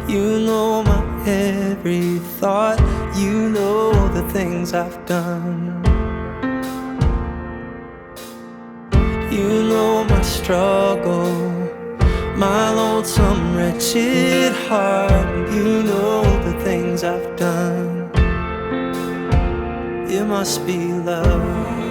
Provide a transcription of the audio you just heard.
You know my every thought. You know the things I've done. You know my struggle, my lonesome, wretched heart. You know the things I've done. It must be love.